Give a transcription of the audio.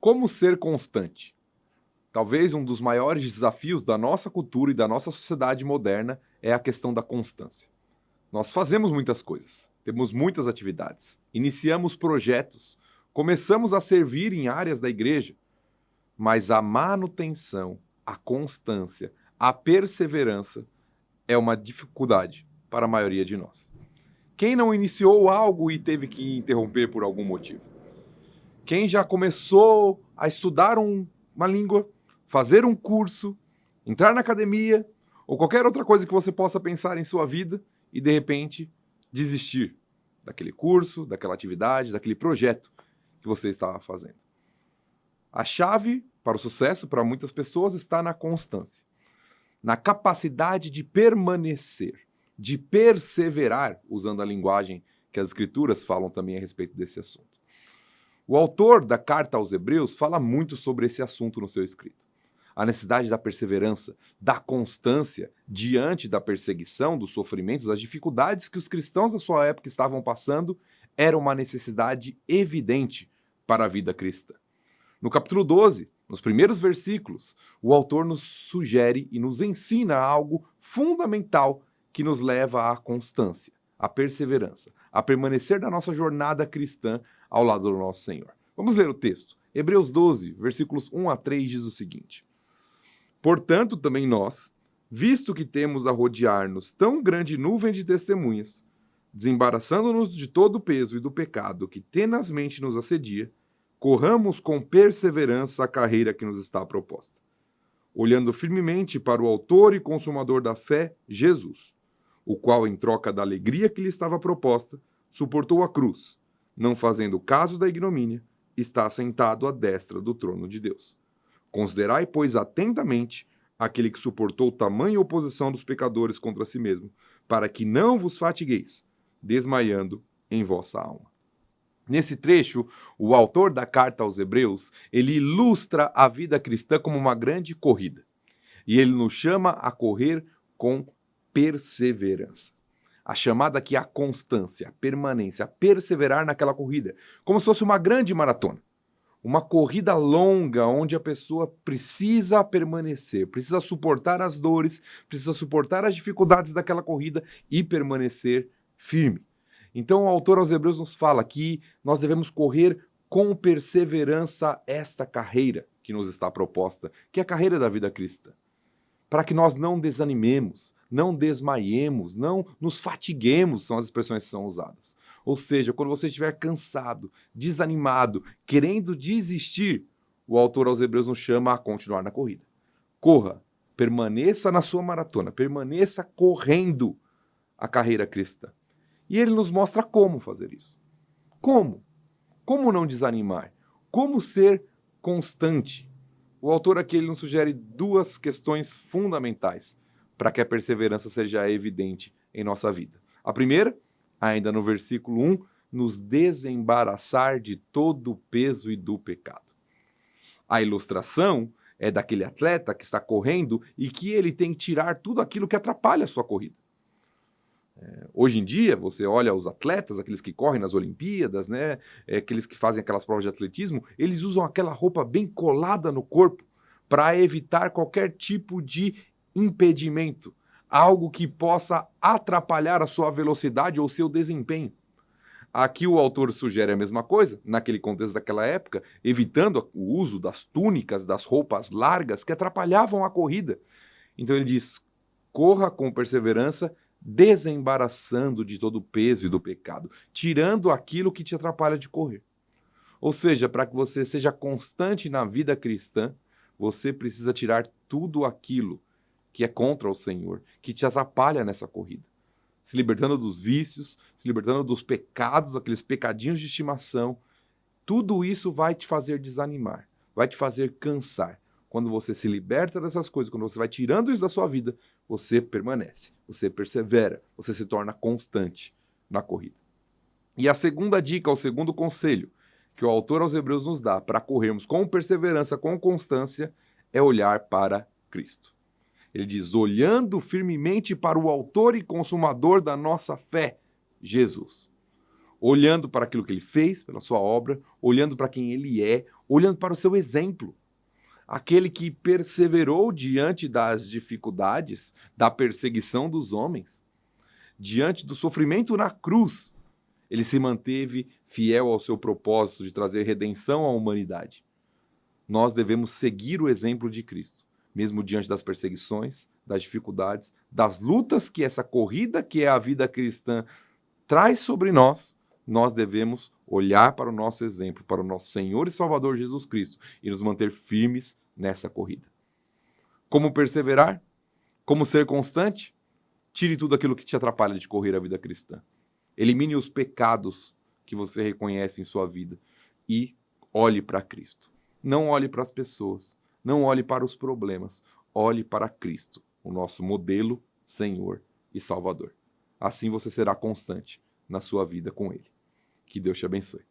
Como ser constante? Talvez um dos maiores desafios da nossa cultura e da nossa sociedade moderna é a questão da constância. Nós fazemos muitas coisas, temos muitas atividades, iniciamos projetos, começamos a servir em áreas da igreja, mas a manutenção, a constância, a perseverança é uma dificuldade para a maioria de nós. Quem não iniciou algo e teve que interromper por algum motivo? Quem já começou a estudar uma língua, fazer um curso, entrar na academia ou qualquer outra coisa que você possa pensar em sua vida e, de repente, desistir daquele curso, daquela atividade, daquele projeto que você estava fazendo. A chave para o sucesso para muitas pessoas está na constância, na capacidade de permanecer, de perseverar, usando a linguagem que as escrituras falam também a respeito desse assunto. O autor da carta aos Hebreus fala muito sobre esse assunto no seu escrito. A necessidade da perseverança, da constância diante da perseguição, dos sofrimentos, das dificuldades que os cristãos da sua época estavam passando, era uma necessidade evidente para a vida cristã. No capítulo 12, nos primeiros versículos, o autor nos sugere e nos ensina algo fundamental que nos leva à constância, à perseverança, a permanecer na nossa jornada cristã ao lado do nosso Senhor. Vamos ler o texto. Hebreus 12, versículos 1 a 3 diz o seguinte: Portanto, também nós, visto que temos a rodear-nos tão grande nuvem de testemunhas, desembaraçando-nos de todo o peso e do pecado que tenazmente nos assedia, corramos com perseverança a carreira que nos está proposta, olhando firmemente para o autor e consumador da fé, Jesus, o qual, em troca da alegria que lhe estava proposta, suportou a cruz, não fazendo caso da ignomínia, está sentado à destra do trono de Deus. Considerai, pois, atentamente aquele que suportou tamanha oposição dos pecadores contra si mesmo, para que não vos fatigueis, desmaiando em vossa alma. Nesse trecho, o autor da carta aos Hebreus, ele ilustra a vida cristã como uma grande corrida. E ele nos chama a correr com perseverança. A chamada aqui é a constância, a permanência, a perseverar naquela corrida, como se fosse uma grande maratona. Uma corrida longa, onde a pessoa precisa permanecer, precisa suportar as dores, precisa suportar as dificuldades daquela corrida e permanecer firme. Então o autor aos Hebreus nos fala que nós devemos correr com perseverança esta carreira que nos está proposta, que é a carreira da vida cristã. Para que nós não desanimemos, não desmaiemos, não nos fatiguemos, são as expressões que são usadas. Ou seja, quando você estiver cansado, desanimado, querendo desistir, o autor aos Hebreus nos chama a continuar na corrida. Corra, permaneça na sua maratona, permaneça correndo a carreira cristã. E ele nos mostra como fazer isso. Como? Como não desanimar? Como ser constante? O autor aqui ele nos sugere duas questões fundamentais para que a perseverança seja evidente em nossa vida. A primeira, ainda no versículo 1, nos desembaraçar de todo o peso e do pecado. A ilustração é daquele atleta que está correndo e que ele tem que tirar tudo aquilo que atrapalha a sua corrida. Hoje em dia, você olha os atletas, aqueles que correm nas Olimpíadas, né, aqueles que fazem aquelas provas de atletismo, eles usam aquela roupa bem colada no corpo para evitar qualquer tipo de impedimento, algo que possa atrapalhar a sua velocidade ou seu desempenho. Aqui o autor sugere a mesma coisa, naquele contexto daquela época, evitando o uso das túnicas, das roupas largas que atrapalhavam a corrida. Então ele diz, corra com perseverança, desembaraçando de todo o peso e do pecado, tirando aquilo que te atrapalha de correr. Ou seja, para que você seja constante na vida cristã, você precisa tirar tudo aquilo que é contra o Senhor, que te atrapalha nessa corrida. Se libertando dos vícios, se libertando dos pecados, aqueles pecadinhos de estimação, tudo isso vai te fazer desanimar, vai te fazer cansar. Quando você se liberta dessas coisas, quando você vai tirando isso da sua vida, você permanece, você persevera, você se torna constante na corrida. E a segunda dica, o segundo conselho que o autor aos Hebreus nos dá para corrermos com perseverança, com constância, é olhar para Cristo. Ele diz, olhando firmemente para o autor e consumador da nossa fé, Jesus. Olhando para aquilo que ele fez, pela sua obra, olhando para quem ele é, olhando para o seu exemplo. Aquele que perseverou diante das dificuldades, da perseguição dos homens, diante do sofrimento na cruz, ele se manteve fiel ao seu propósito de trazer redenção à humanidade. Nós devemos seguir o exemplo de Cristo, mesmo diante das perseguições, das dificuldades, das lutas que essa corrida que é a vida cristã traz sobre nós. Nós devemos olhar para o nosso exemplo, para o nosso Senhor e Salvador Jesus Cristo e nos manter firmes nessa corrida. Como perseverar? Como ser constante? Tire tudo aquilo que te atrapalha de correr a vida cristã. Elimine os pecados que você reconhece em sua vida e olhe para Cristo. Não olhe para as pessoas, não olhe para os problemas, olhe para Cristo, o nosso modelo, Senhor e Salvador. Assim você será constante na sua vida com Ele. Que Deus te abençoe.